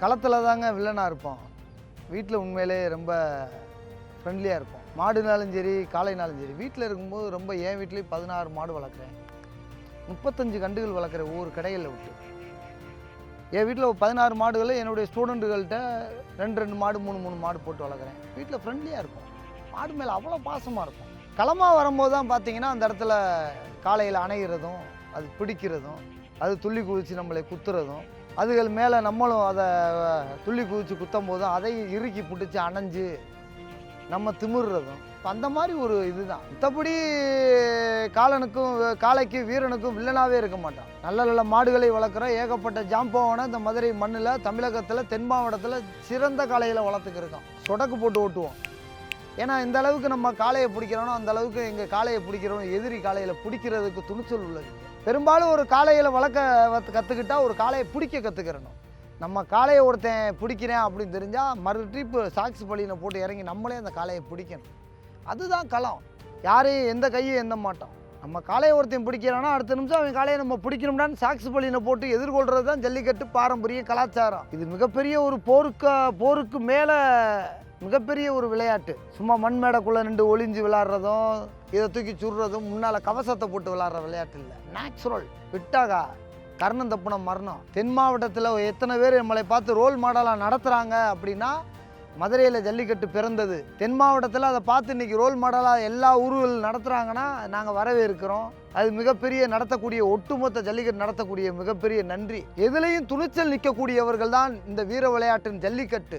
களத்தில் தாங்க வில்லனாக இருப்போம். வீட்டில் உண்மையிலே ரொம்ப ஃப்ரெண்ட்லியாக இருப்போம். மாடுனாலும் சரி காளைனாலும் சரி. வீட்டில் இருக்கும்போது ரொம்ப என் வீட்லேயும் 16 மாடு வளர்க்குறேன், 35 கண்டுகள் வளர்க்குறேன் ஒவ்வொரு கடைகளில் விட்டு. என் வீட்டில் 16 மாடுகளை என்னுடைய ஸ்டூடெண்ட்டுகள்கிட்ட 2 மாடு 3 மாடு போட்டு வளர்க்குறேன். வீட்டில் ஃப்ரெண்ட்லியாக இருக்கும். மாடு மேலே அவ்வளோ பாசமாக இருக்கும். களமாக வரும்போது தான் பார்த்தீங்கன்னா அந்த இடத்துல காளையில் அணைகிறதும் அது பிடிக்கிறதும் அது துள்ளி குதித்து நம்மளை குத்துறதும் அதுகள் மேலே நம்மளும் அதை துள்ளி குதித்து குத்தும் போதும் அதை இறுக்கி பிடிச்சி அணைஞ்சு நம்ம திமிர்றதும் அந்த மாதிரி ஒரு இதுதான். மற்றபடி காளைக்கு வீரனுக்கும் வில்லனாகவே இருக்க மாட்டான். நல்ல நல்ல மாடுகளை வளர்க்குற ஏகப்பட்ட ஜாம்பவானை இந்த மதுரை மண்ணில் தமிழகத்தில் தென் மாவட்டத்தில் சிறந்த காளையில் வளர்த்துக்கிருக்கோம். சொடக்கு போட்டு ஓட்டுவோம். ஏன்னா இந்த அளவுக்கு நம்ம காளையை பிடிக்கிறோனோ அந்த அளவுக்கு எங்கள் காளையை பிடிக்கிறோம் எதிரி காளையில் பிடிக்கிறதுக்கு துணிச்சல் உள்ளது. பெரும்பாலும் ஒரு காளையில் வளர்க்க கற்றுக்கிட்டா ஒரு காளையை பிடிக்க கற்றுக்கிறணும். நம்ம காளையை ஒருத்தன் பிடிக்கிறேன் அப்படின்னு தெரிஞ்சால் மறு ட்ரிப்பு சாக்ஸ் பள்ளியில் போட்டு இறங்கி நம்மளே அந்த காளையை பிடிக்கணும். அதுதான் களம். யாரையும் எந்த கையும் எந்த மாட்டோம். நம்ம காளையை ஒருத்தன் பிடிக்கிறான்னா அடுத்த நிமிஷம் அவன் காளையை நம்ம பிடிக்கணும்னான்னு சாக்ஸ் பள்ளியில் போட்டு எதிர்கொள்கிறது தான் ஜல்லிக்கட்டு பாரம்பரிய கலாச்சாரம். இது மிகப்பெரிய ஒரு போருக்கு மேலே மிகப்பெரிய ஒரு விளையாட்டு. சும்மா மண் மேடைக்குள்ளே நின்று ஒளிஞ்சு விளாட்றதும் இதை தூக்கி சுடுறதும் முன்னால் கவசத்தை போட்டு விளாட்ற விளையாட்டு இல்லை. நேச்சுரல் விட்டாகா கர்ணம் தப்புன மரணம். தென் மாவட்டத்தில் எத்தனை பேர் நம்மளை பார்த்து ரோல் மாடலாக நடத்துகிறாங்க அப்படின்னா மதுரையில் ஜல்லிக்கட்டு பிறந்தது. தென் மாவட்டத்தில் அதை பார்த்து இன்றைக்கி ரோல் மாடலாக எல்லா ஊர்கள் நடத்துகிறாங்கன்னா நாங்கள் வரவேற்கிறோம். அது மிகப்பெரிய நடத்தக்கூடிய ஒட்டுமொத்த ஜல்லிக்கட்டு நடத்தக்கூடிய மிகப்பெரிய நன்றி. எதுலேயும் துணிச்சல் நிற்கக்கூடியவர்கள் தான் இந்த வீர விளையாட்டின் ஜல்லிக்கட்டு.